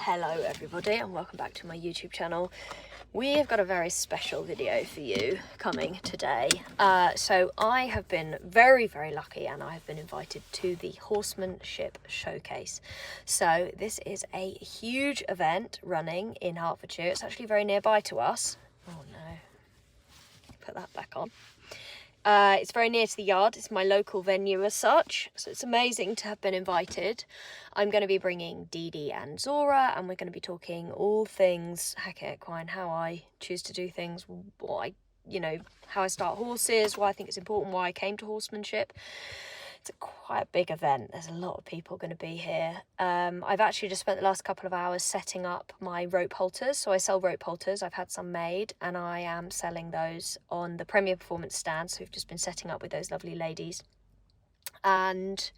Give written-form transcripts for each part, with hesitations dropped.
Hello everybody and welcome back to my YouTube channel. We have got a very special video for you coming today. So I have been very lucky and I have been invited to the Horsemanship showcase. So this is a huge event running in Hertfordshire. It's actually very nearby to us. Oh no, put that back on. It's very near to the yard. It's my local venue as such, so it's amazing to have been invited. I'm going to be bringing Dee Dee and Zora, and we're going to be talking all things hack equine, how I choose to do things, how I start horses, why I think it's important, why I came to horsemanship. It's quite a big event. There's a lot of people going to be here. I've actually just spent the last couple of hours setting up my rope halters. So I sell rope halters. I've had some made and I am selling those on the Premier Performance stand. So we've just been setting up with those lovely ladies. And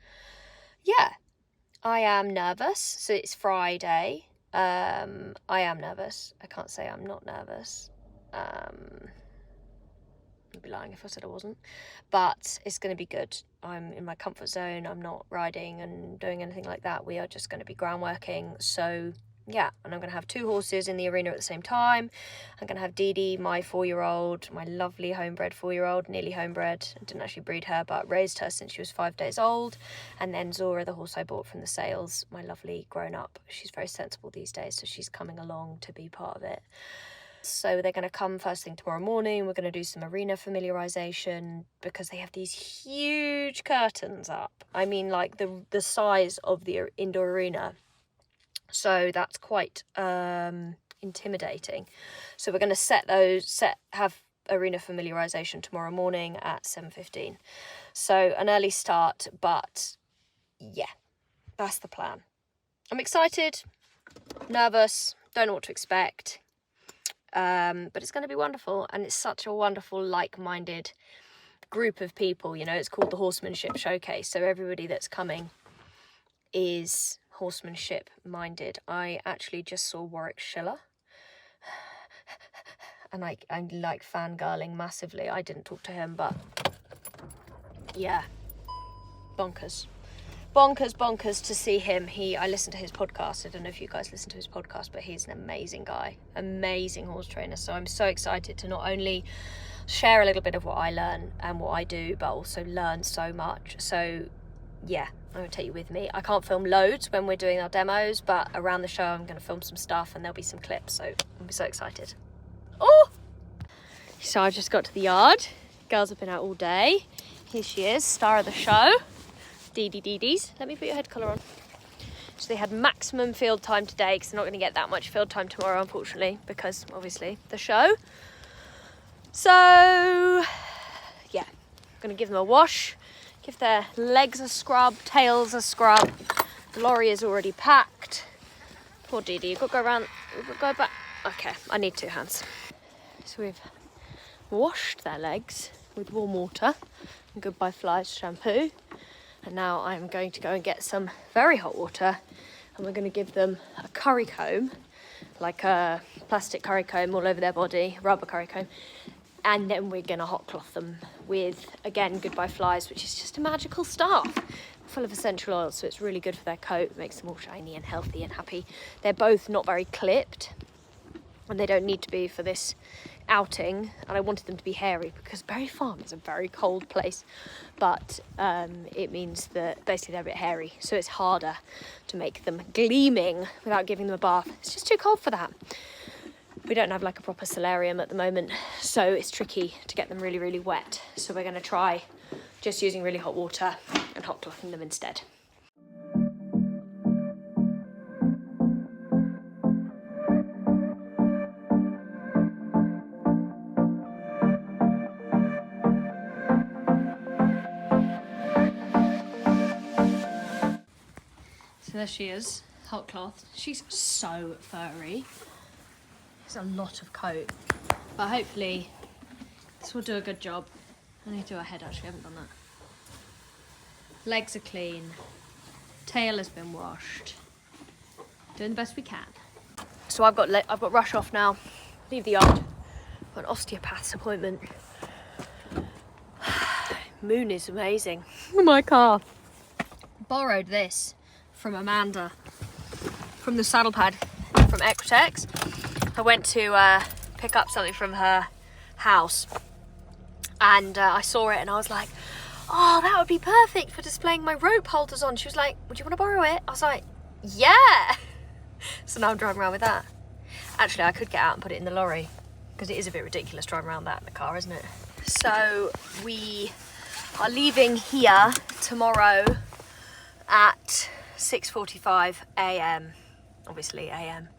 yeah, I am nervous. So it's Friday. I am nervous. I can't say I'm not nervous. I'd be lying if I said I wasn't, but it's going to be good. I'm in my comfort zone. I'm not riding and doing anything like that. We are just going to be ground working. So yeah, and I'm going to have two horses in the arena at the same time. I'm going to have Dee Dee, my 4-year-old, my lovely homebred 4-year-old, nearly homebred. I didn't actually breed her, but raised her since she was 5 days old. And then Zora, the horse I bought from the sales, my lovely grown up. She's very sensible these days, so she's coming along to be part of it. So they're going to come first thing tomorrow morning. We're going to do some arena familiarisation because they have these huge curtains up. I mean, like the size of the indoor arena. So that's quite intimidating. So we're going to have arena familiarisation tomorrow morning at 7:15. So an early start, but yeah, that's the plan. I'm excited, nervous, don't know what to expect. But it's going to be wonderful, and it's such a wonderful like-minded group of people. You know, it's called the Horsemanship Showcase, so everybody that's coming is horsemanship minded. I actually just saw Warwick Schiller and I'm like fangirling massively. I didn't talk to him, but yeah, bonkers to see him. I listened to his podcast. I don't know if you guys listen to his podcast, but he's an amazing guy, amazing horse trainer. So I'm so excited to not only share a little bit of what I learn and what I do, but also learn so much. So yeah, I'm going to take you with me. I can't film loads when we're doing our demos, but around the show I'm going to film some stuff and there'll be some clips, so I'll be so excited. Oh! So I've just got to the yard. Girls have been out all day. Here she is, star of the show. Dee Dee's. Let me put your head colour on. So they had maximum field time today because they're not going to get that much field time tomorrow, unfortunately, because obviously the show. So yeah, I'm going to give them a wash, give their legs a scrub, tails a scrub. The lorry is already packed. Poor Dee Dee, you've got to go around, you've got to go back. Okay, I need 2 hands. So we've washed their legs with warm water and Goodbye Flies shampoo. And now I'm going to go and get some very hot water and we're going to give them a curry comb, like a plastic curry comb all over their body, rubber curry comb. And then we're going to hot cloth them with, again, Goodbye Flies, which is just a magical stuff, full of essential oils. So it's really good for their coat, makes them all shiny and healthy and happy. They're both not very clipped and they don't need to be for this outing, and I wanted them to be hairy because Berry Farm is a very cold place, but it means that basically they're a bit hairy, so it's harder to make them gleaming without giving them a bath. It's just too cold for that. We don't have like a proper solarium at the moment, so it's tricky to get them really wet, so we're going to try just using really hot water and hot clothing them instead. So there she is, hot cloth. She's so furry. There's a lot of coat, but hopefully this will do a good job. I need to do her head actually, I haven't done that. Legs are clean, tail has been washed. Doing the best we can. So I've got rush off now, leave the yard. Got an osteopath's appointment. Moon is amazing. Oh, my car. Borrowed this from Amanda from the saddle pad from Equitex. I went to pick up something from her house, and I saw it and I was like, oh, that would be perfect for displaying my rope holders on. She was like, would you want to borrow it? I was like, yeah. So now I'm driving around with that. Actually, I could get out and put it in the lorry, because it is a bit ridiculous driving around that in the car, isn't it? So we are leaving here tomorrow at 6:45 a.m, obviously a.m,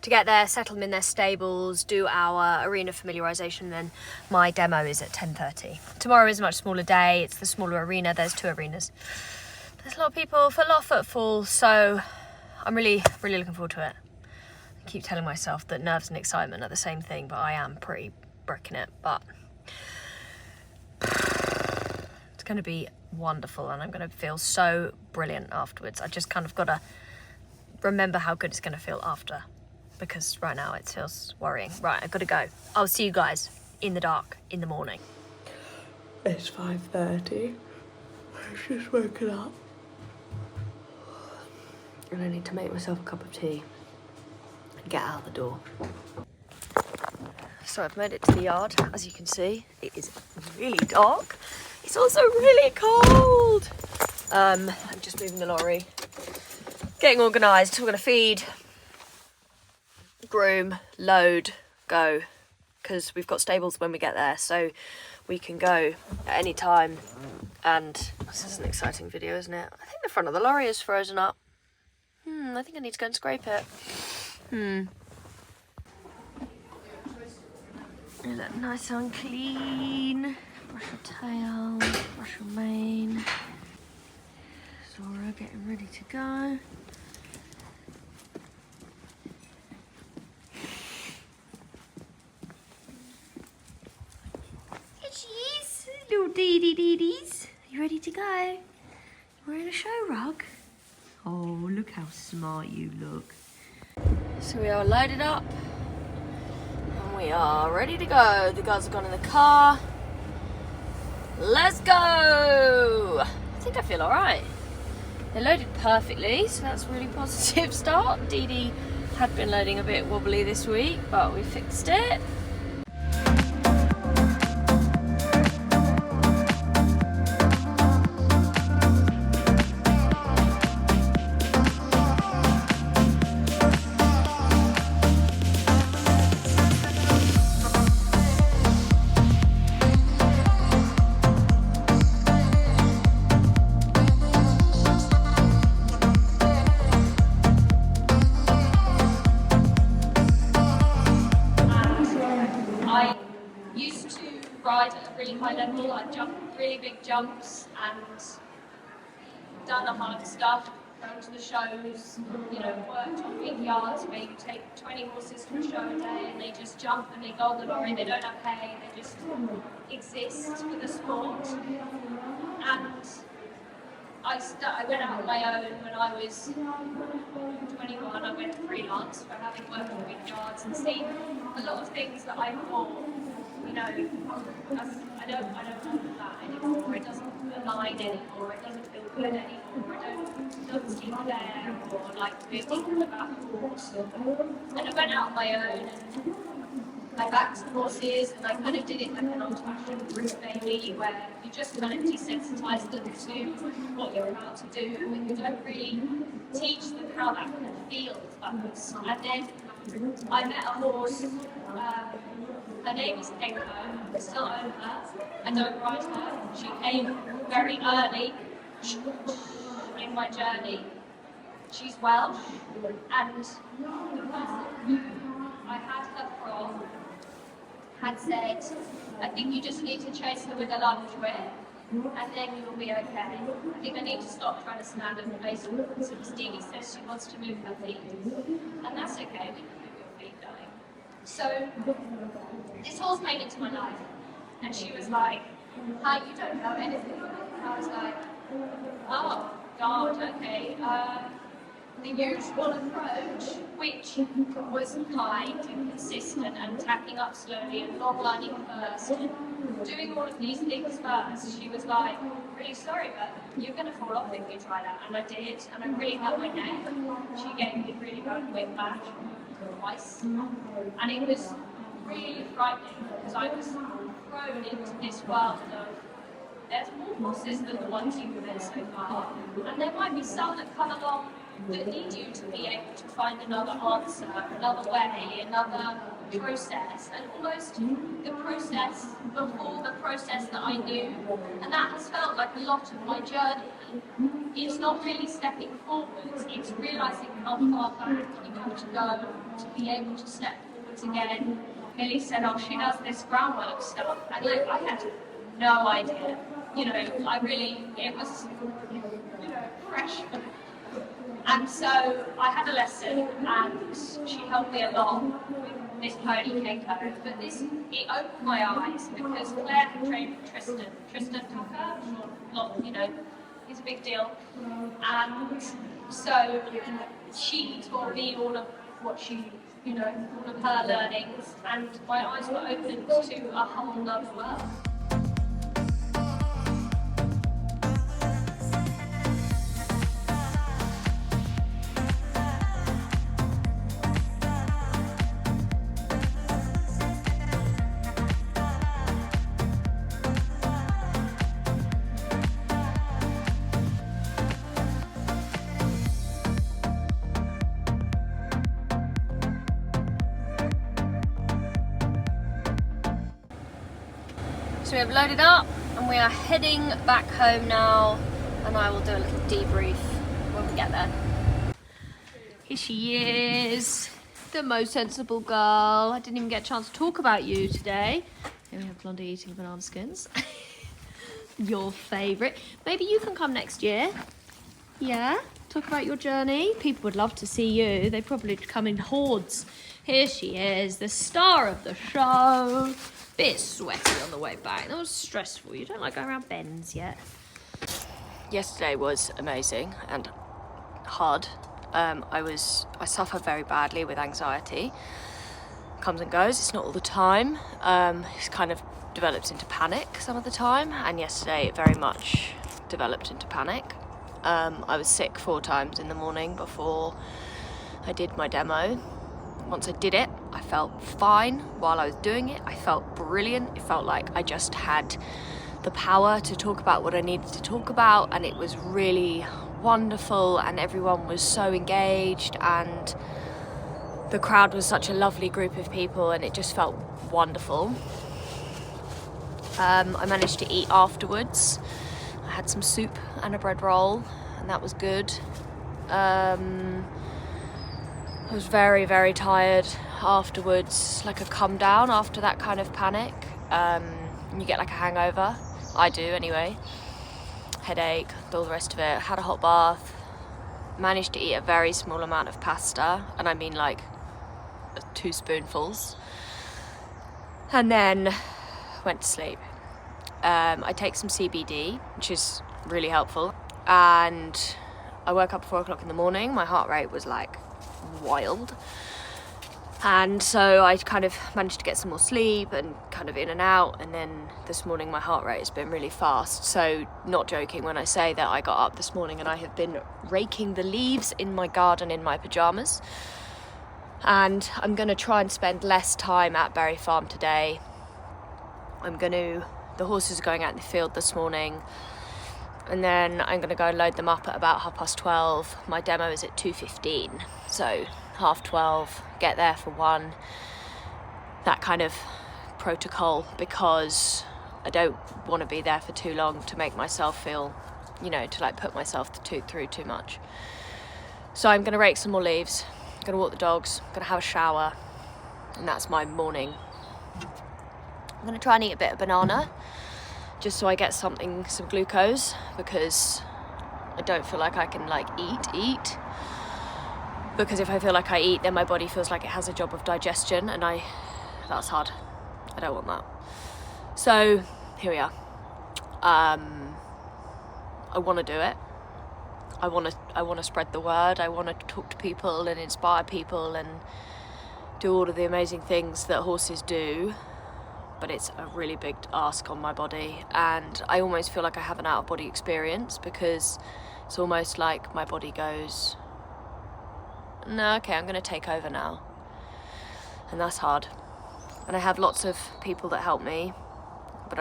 to get there, settle them in their stables, do our arena familiarisation, then my demo is at 10:30. Tomorrow is a much smaller day, it's the smaller arena, there's 2 arenas. There's a lot of people for a lot of footfall, so I'm really looking forward to it. I keep telling myself that nerves and excitement are the same thing, but I am pretty bricking it. But it's going to be wonderful, and I'm going to feel so brilliant afterwards. I just kind of got to remember how good it's going to feel after, because right now it feels worrying. Right, I've got to go. I'll see you guys in the dark in the morning. It's 5:30. I've just woken up. And I need to make myself a cup of tea and get out the door. So I've made it to the yard. As you can see, it is really dark. It's also really cold. I'm just moving the lorry, getting organised. We're going to feed, groom, load, go, because we've got stables when we get there, so we can go at any time. And this is an exciting video, isn't it? I think the front of the lorry is frozen up. I think I need to go and scrape it. You look nice and clean. Brush your tail, brush your mane. Zora getting ready to go. Here she is, little dee-dee-dee-dees. You ready to go? We're in a show rug. Oh, look how smart you look. So we are loaded up and we are ready to go. The guys have gone in the car. Let's go! I think I feel all right. They're loaded perfectly, so that's a really positive start. Dee Dee had been loading a bit wobbly this week, but we fixed it. Ride at a really high level. I've jumped really big jumps and done the hard stuff, gone to the shows, worked on big yards where you take 20 horses to a show a day and they just jump and they go on the lorry, they don't have hay, they just exist for the sport. And I went out on my own when I was 21. I went freelance for having worked on big yards and seen a lot of things that I thought, I don't want that anymore. It doesn't align anymore. It doesn't feel good anymore. It doesn't seem fair or like we're thinking about the horse. And I went out on my own and I backed the horses and I kind of did it like an old-fashioned route maybe, where you just kind of desensitize them to what you're about to do and you don't really teach them how that kind of feels first. And then I met a horse. Her name is Echo. I still own her. I don't ride her. She came very early in my journey. She's Welsh, and the person who I had her from had said, I think you just need to chase her with a lunge whip, and then you'll be okay. I think I need to stop trying to stand in the face of her. So Stevie says she wants to move her feet, and that's okay. We can move your feet, darling. So this horse came into my life, and she was like, "Hi, you don't know anything." And I was like, "Oh God, okay." The usual approach, which was kind and consistent and tacking up slowly and long lining first and doing all of these things first, she was like, "Really sorry, but you're going to fall off if you try that." And I did, and I really hurt my neck. She gave me really bad whiplash. twice, and it was really frightening because I was thrown into this world of there's more horses than the ones you've met so far, and there might be some that come along that need you to be able to find another answer, another way, another process, and almost the process before the process that I knew, and that has felt like a lot of my journey. It's not really stepping forwards, it's realising how far back you have to go to be able to step forwards again. Millie said, oh, she does this groundwork stuff, and I had no idea. It was, fresh. And so I had a lesson, and she helped me along with this pony Keiko. But it opened my eyes because Claire had trained with Tristan Tucker, he's a big deal. And so she taught me all of what all of her learnings, and my eyes were opened to a whole other world. So we have loaded up and we are heading back home now, and I will do a little debrief when we get there. Here she is, the most sensible girl. I didn't even get a chance to talk about you today. Here we have Blondie eating banana skins. Your favourite. Maybe you can come next year. Yeah? Talk about your journey. People would love to see you. They probably come in hordes. Here she is, the star of the show. Bit sweaty on the way back. That was stressful. You don't like going around bends yet. Yesterday was amazing and hard. I suffer very badly with anxiety. Comes and goes. It's not all the time. It's kind of develops into panic some of the time, and yesterday it very much developed into panic. I was sick 4 times in the morning before I did my demo. Once I did it, I felt fine. While I was doing it, I felt brilliant. It felt like I just had the power to talk about what I needed to talk about, and it was really wonderful, and everyone was so engaged, and the crowd was such a lovely group of people, and it just felt wonderful. I managed to eat afterwards. I had some soup and a bread roll, and that was good. I was very, very tired afterwards, like a come down after that kind of panic. You get like a hangover. I do anyway. Headache, all the rest of it. Had a hot bath. Managed to eat a very small amount of pasta, and I mean like 2 spoonfuls. And then went to sleep. I take some CBD, which is really helpful. And I woke up at 4 o'clock in the morning. My heart rate was like wild, and so I kind of managed to get some more sleep and kind of in and out, and then this morning my heart rate has been really fast. So not joking when I say that I got up this morning and I have been raking the leaves in my garden in my pyjamas, and I'm going to try and spend less time at Berry Farm today. The horses are going out in the field this morning, and then I'm going to go and load them up at about 12:30. My demo is at 2:15, so 12:30, get there for 1. That kind of protocol, because I don't want to be there for too long to make myself feel, to like put myself through too much. So I'm going to rake some more leaves, I'm going to walk the dogs, I'm going to have a shower, and that's my morning. I'm going to try and eat a bit of banana, just so I get some glucose, because I don't feel like I can eat. Because if I feel like I eat, then my body feels like it has a job of digestion, and that's hard. I don't want that. So here we are. I want to do it. I want to spread the word. I want to talk to people and inspire people and do all of the amazing things that horses do. But it's a really big ask on my body, and I almost feel like I have an out-of-body experience, because it's almost like my body goes, no, okay, I'm going to take over now. And that's hard. And I have lots of people that help me, but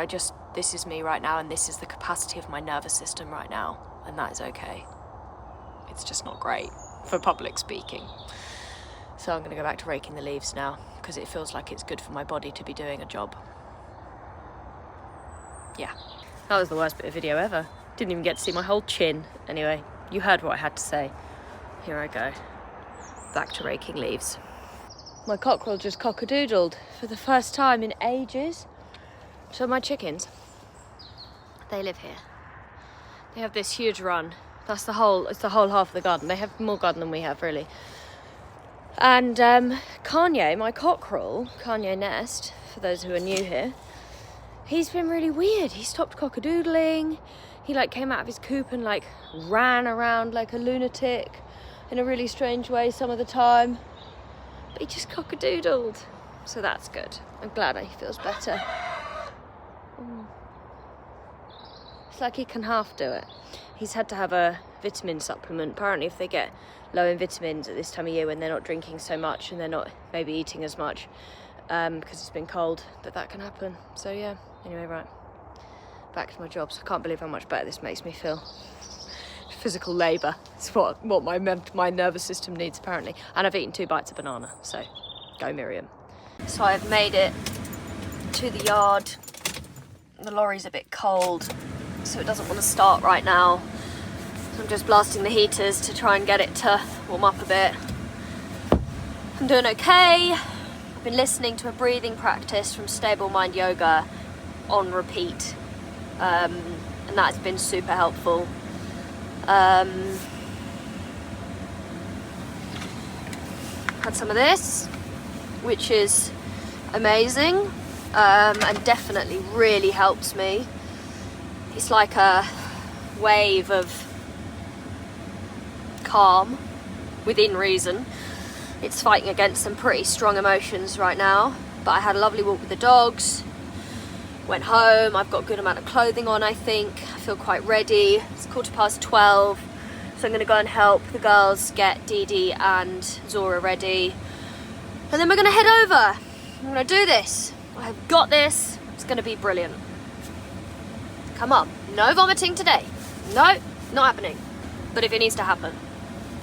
this is me right now, and this is the capacity of my nervous system right now, and that is okay. It's just not great for public speaking. So I'm gonna go back to raking the leaves now, because it feels like it's good for my body to be doing a job. Yeah, that was the worst bit of video ever. Didn't even get to see my whole chin. Anyway, you heard what I had to say. Here I go, back to raking leaves. My cockerel just cock-a-doodled for the first time in ages. So my chickens, they live here. They have this huge run. It's the whole half of the garden. They have more garden than we have, really. And Kanye, my cockerel, Kanye Nest, for those who are new here, he's been really weird. He stopped cock-a-doodling. He came out of his coop and ran around like a lunatic in a really strange way some of the time. But he just cock-a-doodled. So that's good. I'm glad he feels better. It's like he can half do it. He's had to have a vitamin supplement. Apparently if they get low in vitamins at this time of year when they're not drinking so much and they're not maybe eating as much because it's been cold, that can happen. So yeah, anyway, right. Back to my jobs. I can't believe how much better this makes me feel. Physical labour. It's what my nervous system needs, apparently. And I've eaten 2 bites of banana, so go Miriam. So I've made it to the yard. The lorry's a bit cold, so it doesn't want to start right now. So I'm just blasting the heaters to try and get it to warm up a bit. I'm doing okay. I've been listening to a breathing practice from Stable Mind Yoga on repeat, and that's been super helpful. Had some of this, which is amazing, and definitely really helps me. It's like a wave of calm within reason. It's fighting against some pretty strong emotions right now, but I had a lovely walk with the dogs, went home. I've got a good amount of clothing on, I think. I feel quite ready. It's 12:15, so I'm going to go and help the girls get Dee Dee and Zora ready, and then we're going to head over. I'm going to do this. I have got this. It's going to be brilliant. Come on, no vomiting today. No, not happening. But if it needs to happen,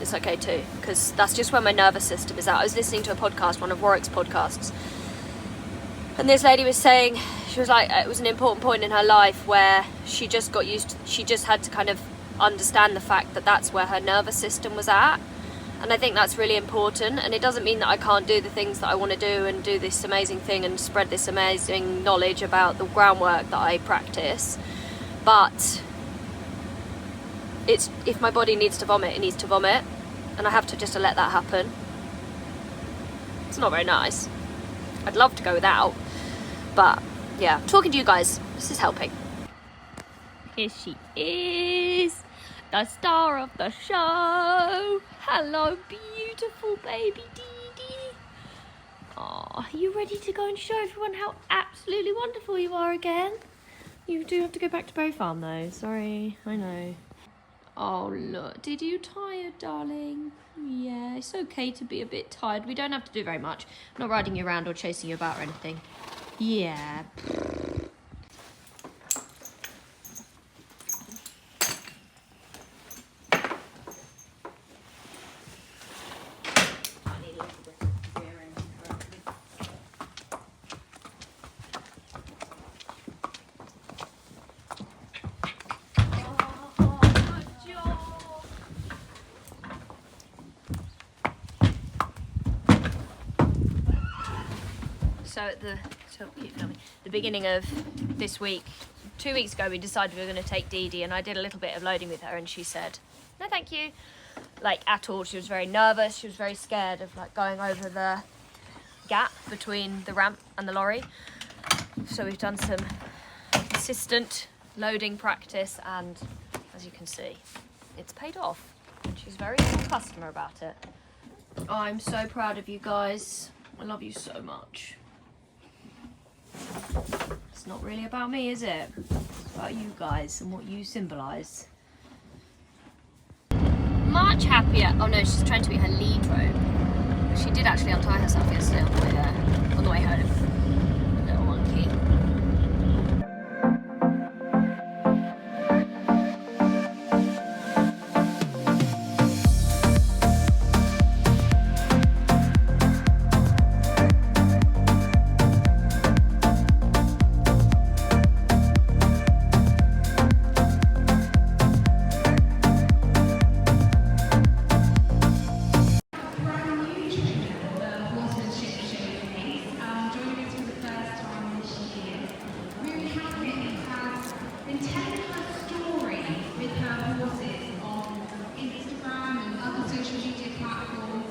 it's okay too, because that's just where my nervous system is at. I was listening to a podcast, one of Warwick's podcasts, and this lady was saying, she was like, it was an important point in her life where she just had to kind of understand the fact that that's where her nervous system was at. And I think that's really important, and it doesn't mean that I can't do the things that I want to do and do this amazing thing and spread this amazing knowledge about the groundwork that I practice. But if my body needs to vomit, it needs to vomit, and I have to just let that happen. It's not very nice. I'd love to go without, but yeah, talking to you guys, this is helping. Here she is, the star of the show. Hello, beautiful baby Dee Dee. Are you ready to go and show everyone how absolutely wonderful you are again? You do have to go back to Berry Farm though, sorry, I know. Oh look, did you tired, darling? Yeah, it's okay to be a bit tired. We don't have to do very much. I'm not riding you around or chasing you about or anything. Yeah. So the beginning of this week, 2 weeks ago, we decided we were going to take Dee Dee, and I did a little bit of loading with her, and she said, no thank you, at all. She was very nervous. She was very scared of going over the gap between the ramp and the lorry. So we've done some consistent loading practice, and as you can see, it's paid off, and she's a very good customer about it. I'm so proud of you guys. I love you so much. It's not really about me, is it? It's about you guys and what you symbolise. Much happier. Oh no, she's trying to eat her lead rope. She did actually untie herself yesterday on the way home. Little monkey. Horsemanship showcase, joining us for the first time this year. Miri has been telling her story with her horses on Instagram and other social media platforms.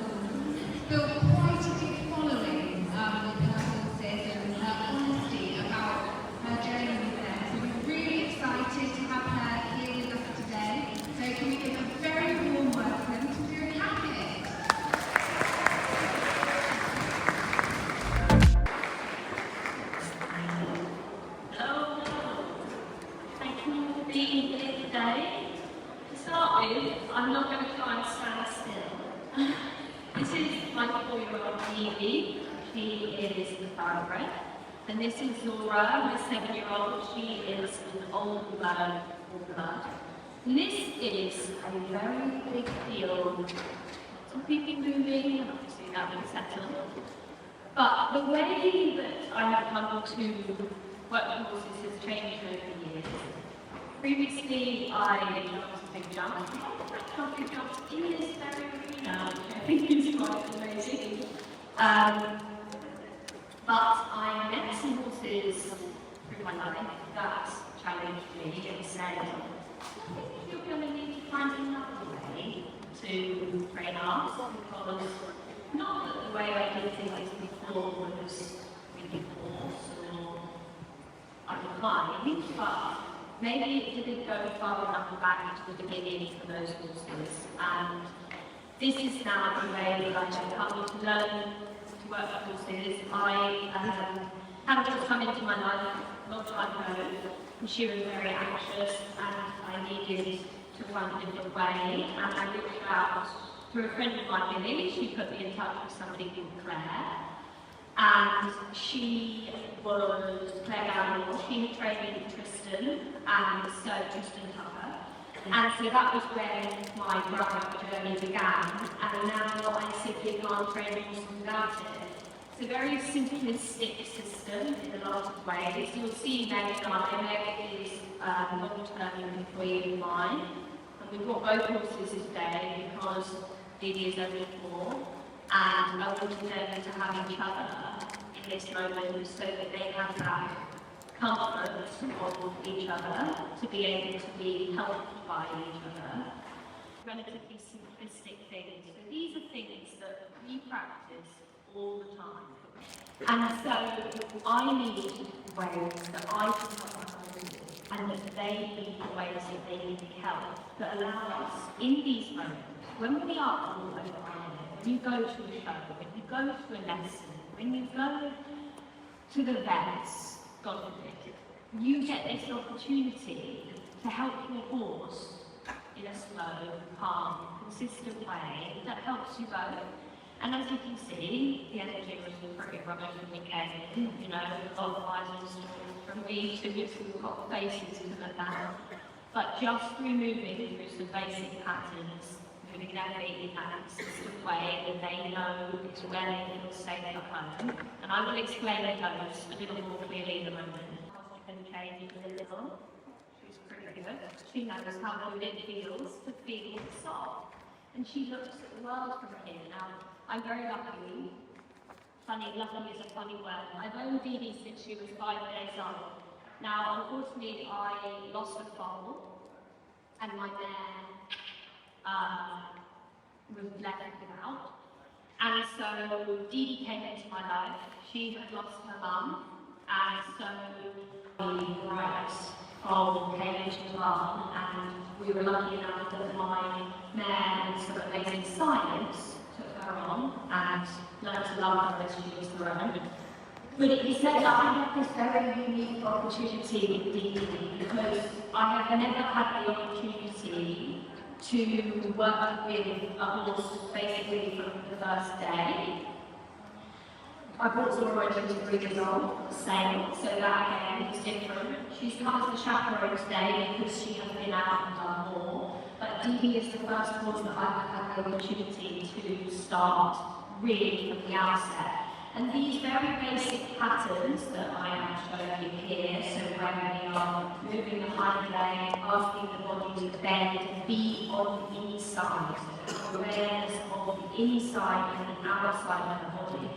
Built quite a big following with her horses and her honesty about her journey with them. So we're really excited to have her here with us today. So can we give a very warm welcome to Miri? Being here today. To start with, I'm not going to try and stand still. This is my 4-year-old Miri. She is the thoroughbred. And this is Laura, my 7-year-old. She is an old blood. And this is a very big deal. Some people moving, obviously that will settle. But the way that I have come to work with horses has changed over the years. Previously, I jumped a big jump. Jumping jumps in this very arena, which I think is quite amazing. But I met some horses through my life that challenged me and said, I think you're going to need to find another way to train us, because not that the way I did things before was really forced or unkind, but maybe it didn't go far enough back to the beginning for those horses. And this is now the way that I have come to learn to work with horses. I had just come into my life a long time ago, and she was very anxious, and I needed to run a different way. And I reached out to a friend of mine, Miri. She put me in touch with somebody called Claire. And she was Claire Gamble. She had trained with Tristan, and so Tristan Tucker. And so that was when my grown-up journey began. And now I simply can't train horses without it. It's a very simplistic system in a lot of ways. You'll see Meg and I. Meg is a long-term employee of mine. And we've got both horses today because Didi is only 4. And I wanted them to have each other in this moment so that they have that comfort of each other, to be able to be helped by each other. Relatively simplistic things. So these are things that we practice all the time. And so I need ways that I can help my horses, and that they need the ways that they need help, that allow us in these moments, when we are all over when you go to a show, when you go to a lesson, when you go to the vets, God forbid, you get this opportunity to help your horse in a slow, calm, consistent way that helps you both. And as you can see, the energy was pretty rubbish when we came in, you know, a lot of eyes on stories from me to who've got faces to look at. But just removing through some basic patterns, moving their feet in that consistent way, and they know it's where they feel safe at home. And I will explain those a little more clearly in a moment. She can change a little. She's pretty good. She knows how good it feels to feel soft. And she looks at the world from here. Now, I'm very lucky. Lucky is a funny word. I've owned Didi since she was 5 days old. Now, unfortunately, I lost a foal, and my mare was left without. And so Didi came into my life. She had lost her mum, and so the right foal came into as well. And we were lucky enough that my mare and some amazing science took her on and learned to love her as she was her own. But it said that I had this very unique opportunity with Didi because I have never had the opportunity to work with a horse basically from the first day. I brought Zora into 3 years old, the same, so that again is different. She's come as the chaperone today because she has been out and done more. But Dee is the first horse that I've had the opportunity to start really from the outset. And these very basic patterns that I am showing you here, so when we are moving the hind leg, asking the body to bend and be on the inside, so awareness of the inside and the outside of the body.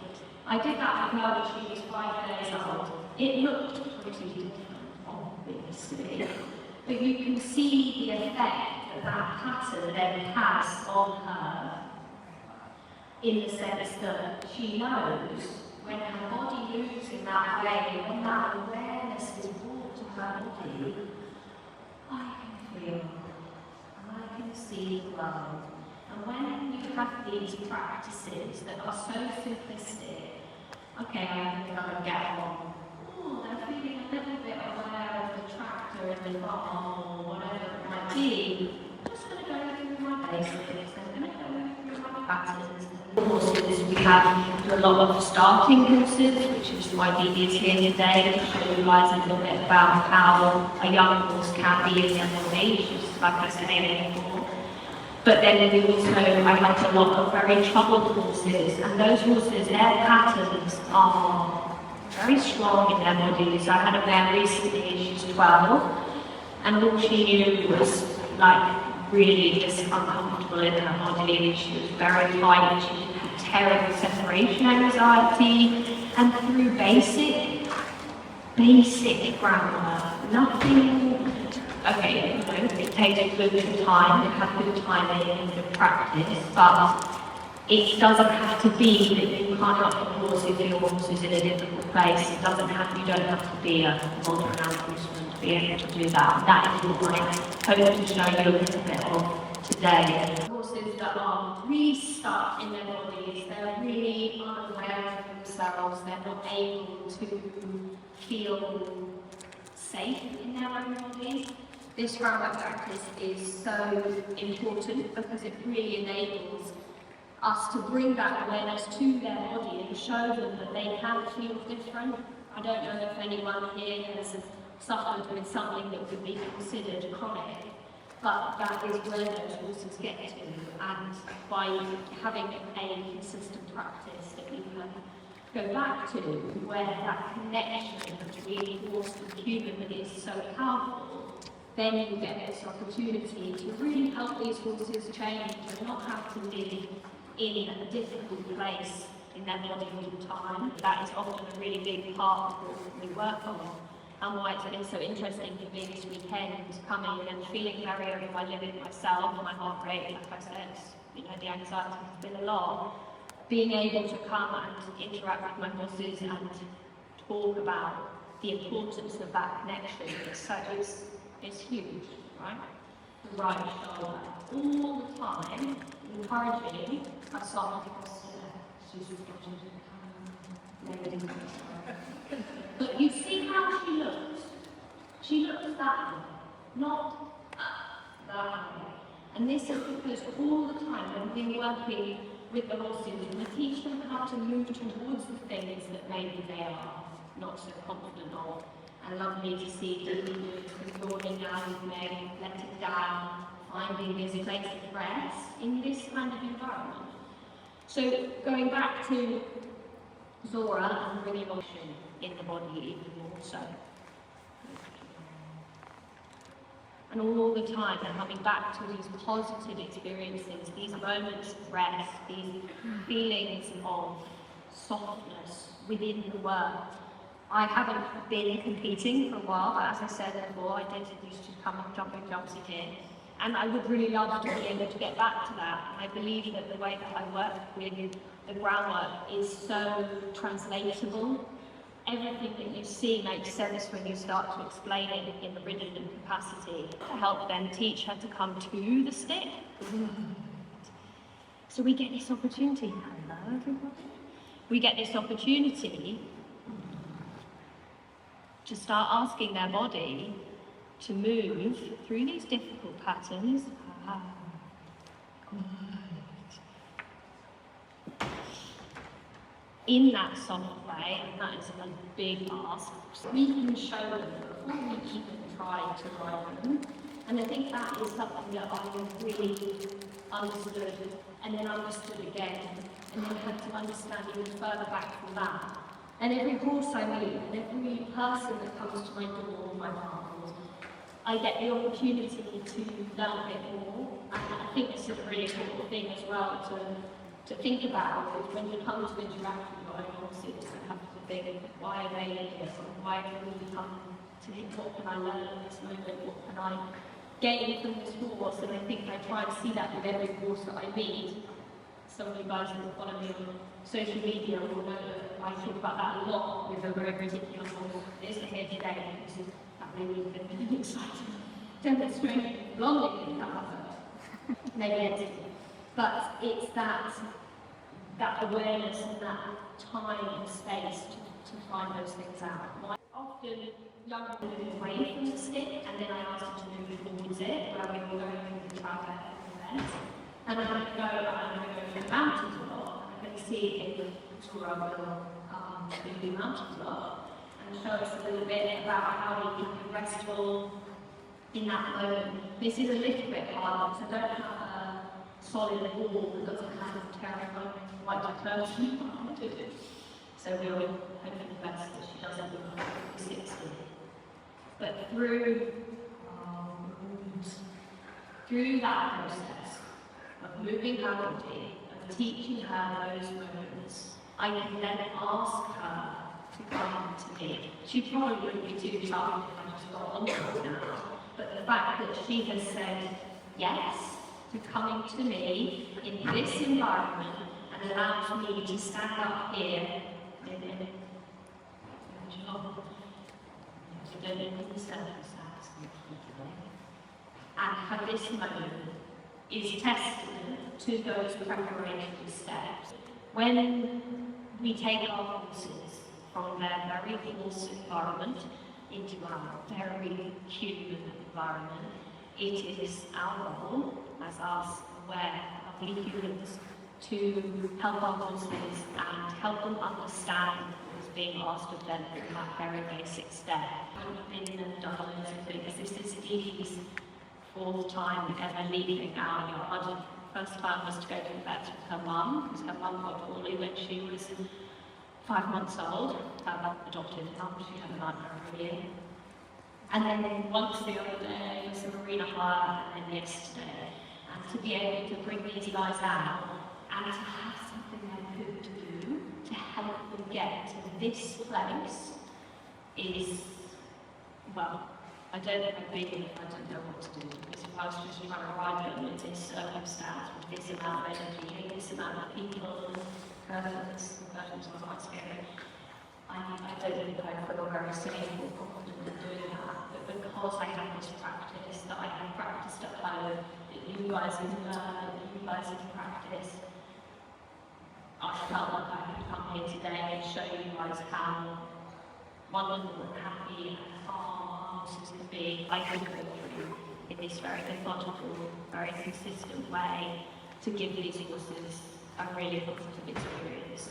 I did that with her when she was 5 days old. It looked pretty different, obviously, but you can see the effect that that pattern then has on her, in the sense that she knows when her body moves in that way, when that awareness is brought to her body, I can feel, I can see the world. And when you have these practices that are so simplistic, okay, I'm going to get on. Oh, they're feeling a little bit aware of the tractor in the farm or whatever it might be. I'm just going to go through my basics. I'm going to go through my patterns. Horses, we have a lot of starting horses, which is why Dee is here today, to show you guys a little bit about how a young horse can be in their age, just like I said before. But then we also, I have a lot of very troubled horses, and those horses, their patterns are very strong in their bodies. I had a mare recently, she's 12, and all she knew was like really just uncomfortable in her body. She was very tight, she had terrible separation anxiety, and through basic groundwork, nothing. Okay, you know, it takes a good time, it has good timing and good practice, but it doesn't have to be that you can't help the horse if your horse is in a difficult place. It doesn't have, you don't have to be a modern horseman to be able to do that. That is what I hope to show you a little bit of today. Horses that are really stuck in their bodies, they're really unaware of themselves, they're not able to feel safe in their own bodies. This groundwork practice is so important because it really enables us to bring that awareness to their body and show them that they can feel different. I don't know if anyone here has suffered with something that would be considered chronic, but that is where those horses get to. And by having a consistent practice that you can go back to, where that connection between horse and human is so powerful, then you get this opportunity to really help these horses change and not have to live in a difficult place in their body all the time. That is often a really big part of what we work on, and why it's been so interesting for me this weekend, coming and feeling very over my limit myself, my heart rate, like I said, you know, the anxiety has been a lot. Being able to come and interact with my horses and talk about the importance of that connection is huge, right? The right shoulder, all the time, encouraging a soft posture. But you see how she looks? She looks that way, not that way. And this is because all the time when we're working with the horses, we teach them how to move towards the things that maybe they are not so confident of. And lovely to see Dee withdrawing down his leg, letting down, finding his place of rest in this kind of environment. So going back to Zora and bringing emotion in the body even more so. And all the time they're coming back to these positive experiences, these moments of rest, these feelings of softness within the work. I haven't been competing for a while, but as I said before, I did used to come up jumping jumps again. And I would really love to be able to get back to that. And I believe that the way that I work with the groundwork is so translatable. Everything that you see makes sense when you start to explain it in the redundant capacity to help them teach her to come to the stick. So we get this opportunity. Hello, everybody. We get this opportunity to start asking their body to move through these difficult patterns In that soft way, and that is a big ask, we can show them before we even try to ride them. And I think that is something that I really understood, and then understood again, and then had to understand even further back from that. And every horse I meet, and every person that comes to my door, my partners, I get the opportunity to learn a bit more. And I think this is a really important thing as well to think about, is when you come to interact with your own horses, you have to think, why are they here? Why do we come to think, what can I learn at this moment? What can I gain from this horse? And I think I try to see that with every horse that I meet. Some of you guys that follow me on social media will know that I think about that a lot with a very particular horse. It isn't here today, because that made me really excited. Demonstrating longing maybe it's, but it's that awareness and that time and space to find those things out. Often young people move away from the stick, and then I ask them to move towards it, where we were going through the travel event. And I'm going to go through the mountains a lot. I'm going to see if the tour will do the mountains a lot, and show us a little bit about how we can be restful in that moment. This is a little bit hard because I don't have a solid wall that doesn't have a terrifying white person. So we'll hope for the best that she doesn't look like 60. But through that process of moving her body, of teaching her those moments, I can then ask her to come to me. She probably wouldn't be too charmed if I just got on with it now. But the fact that she has said yes to coming to me in this environment and allows me to stand up here and this moment is testament to those preparatory steps. When we take our horses from their very horse environment into our very human environment, it is our role as us aware of humans to help our horses and help them understand what is being asked of them in that very basic step. I've been in done loads of things. This is Evie's 4th time ever leaving our yard. First time was to go to the vet with her mum, because her mum got poorly when she was 5 months old. Her adopted mum, she had a nightmare every year. And then once the other day was the marina hire, and then yesterday. And to be able to bring these guys out and to have something they could do to help them get to this place is, well, I don't think I'd be here if I don't know what to do. Because if I was just trying to ride them with this circumstance, with this amount of energy, this amount of people, curtains was quite scary. I don't think I feel very safe or confident in doing that. But because I have this practice that I have practiced at home, that you guys have learned, that you guys have practiced, I felt like I could come here today and show you guys how wonderful and happy and far horses can be. I can go through in this very methodical, very consistent way to give these horses a really positive experience.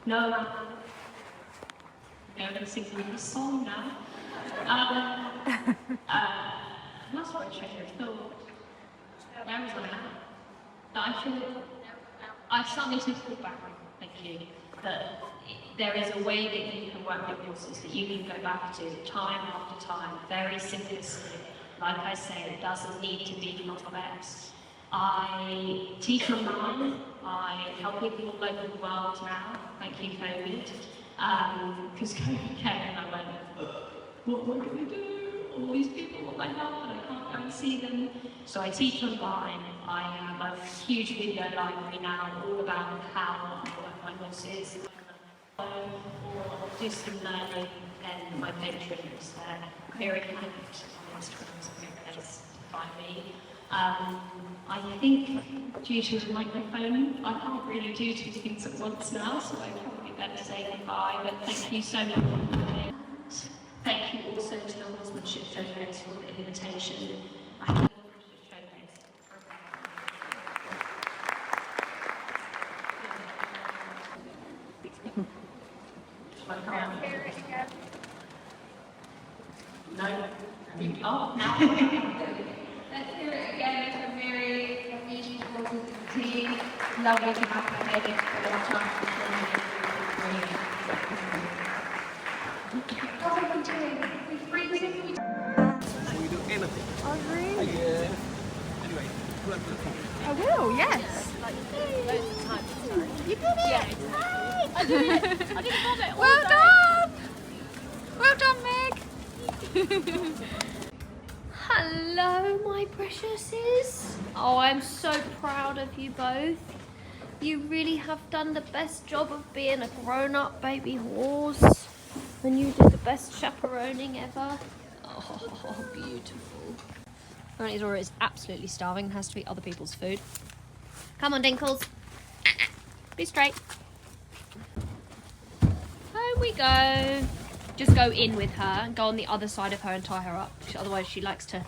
No, I'm going to sing a song now. That's what I treasure. So, where was I started to feel back, thank you, that there is a way that you can work with horses, that you can go back to time after time, very simplistic. Like I say, it doesn't need to be complex. I teach online, I help people all over the world now, thank you COVID, because COVID came and I went, what do we do? All these people want my help and I can't go and see them. So I teach online. I have a huge video library now all about how I work my horses. Or do some learning, and my patron is Miri on Instagram, so a place to find me. I think due to the microphone, I can't really do 2 things at once now, so I probably better say goodbye, but thank you so much for coming. Thank you also to the Horsemanship Showcase for the invitation. I Let's hear it again. No. Oh, now. Let's hear it again for Miri, amazing horses and team. Lovely to have her head in for a long time. What are we doing? We freezing? We do anything. Oh, really? Anyway, I will, yes. You did it! Yeah. I did it! I did it! Well done! Well done, Meg! Hello, my preciouses. Oh, I'm so proud of you both. You really have done the best job of being a grown-up baby horse. And you did the best chaperoning ever. Oh, beautiful. Apparently Zora is absolutely starving and has to eat other people's food. Come on, Dinkles. Be straight. Home we go. Just go in with her and go on the other side of her and tie her up. Otherwise she likes to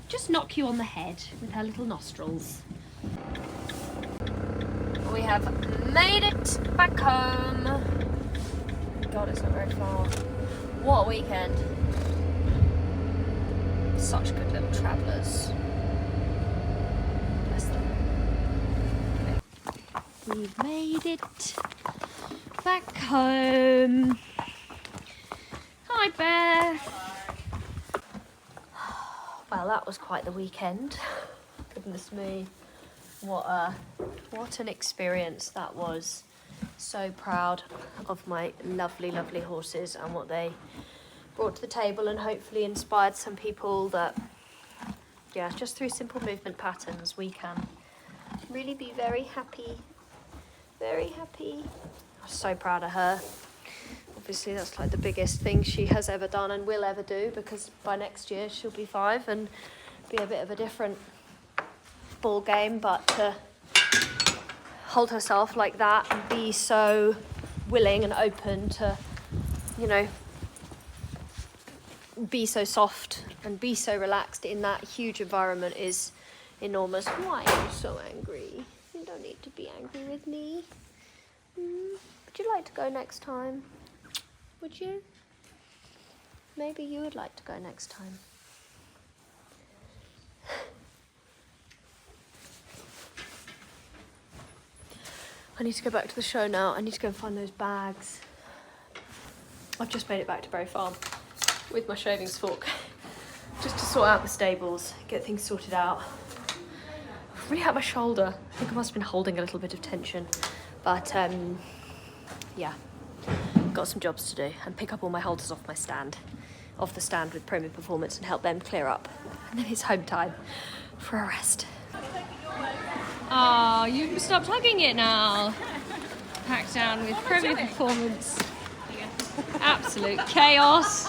just knock you on the head with her little nostrils. We have made it back home. God, it's not very far. What a weekend. Such good little travellers. Bless them. We've made it back home. Hi, Beth. Well, that was quite the weekend. Goodness me. What an experience that was. So proud of my lovely, lovely horses and what they brought to the table, and hopefully inspired some people that, yeah, just through simple movement patterns we can really be very happy. Very happy. I'm so proud of her. Obviously that's like the biggest thing she has ever done and will ever do, because by next year she'll be 5 and be a bit of a different ball game, but to hold herself like that and be so willing and open to, you know, be so soft and be so relaxed in that huge environment is enormous. Why are you so angry? You don't need to be angry with me. Would you like to go next time? Would you? Maybe you would like to go next time. I need to go back to the show now. I need to go and find those bags. I've just made it back to Bury Farm with my shaving fork just to sort out the stables, get things sorted out. I've really hurt my shoulder. I think I must have been holding a little bit of tension, but yeah, got some jobs to do and pick up all my holders off the stand with Premier Performance and help them clear up. And then it's home time for a rest. Oh, you stopped hugging it now. Packed down with Premier Performance. Absolute chaos.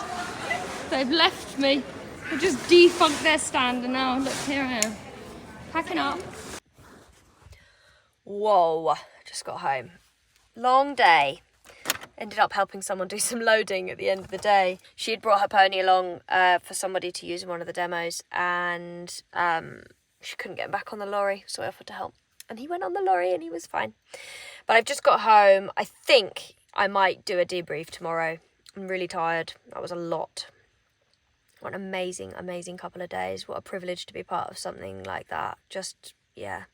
They've left me. They just defunct their stand and now look, here I am. Packing up. Whoa, just got home. Long day. Ended up helping someone do some loading at the end of the day. She had brought her pony along for somebody to use in one of the demos, and she couldn't get him back on the lorry, so I offered to help. And he went on the lorry and he was fine. But I've just got home. I think I might do a debrief tomorrow. I'm really tired. That was a lot. What an amazing, amazing couple of days. What a privilege to be part of something like that. Just, yeah.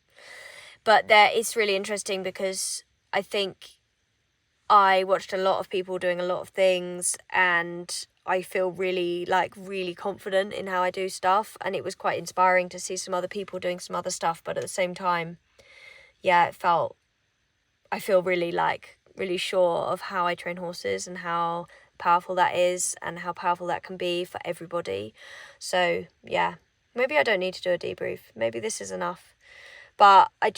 But it's really interesting because I think I watched a lot of people doing a lot of things, and I feel really confident in how I do stuff, and it was quite inspiring to see some other people doing some other stuff. But at the same time, yeah, I feel really sure of how I train horses and how powerful that is and how powerful that can be for everybody. So yeah, maybe I don't need to do a debrief. Maybe this is enough. But I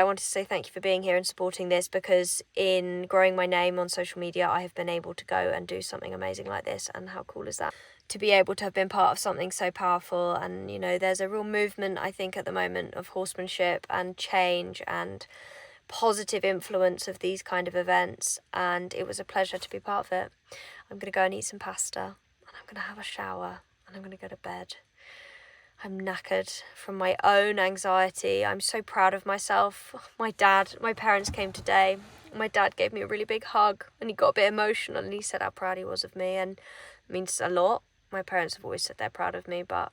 wanted to say thank you for being here and supporting this, because in growing my name on social media, I have been able to go and do something amazing like this. And how cool is that? To be able to have been part of something so powerful. And, you know, there's a real movement, I think, at the moment of horsemanship and change and positive influence of these kind of events. And it was a pleasure to be part of it. I'm going to go and eat some pasta, and I'm going to have a shower, and I'm going to go to bed. I'm knackered from my own anxiety. I'm so proud of myself. My parents came today. My dad gave me a really big hug and he got a bit emotional and he said how proud he was of me, and it means a lot. My parents have always said they're proud of me, but,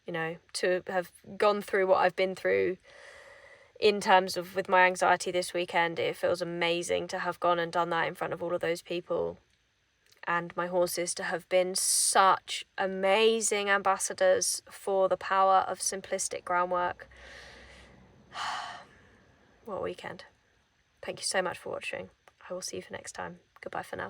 you know, to have gone through what I've been through in terms of with my anxiety this weekend, it feels amazing to have gone and done that in front of all of those people. And my horses to have been such amazing ambassadors for the power of simplistic groundwork. What a weekend. Thank you so much for watching. I will see you for next time. Goodbye for now.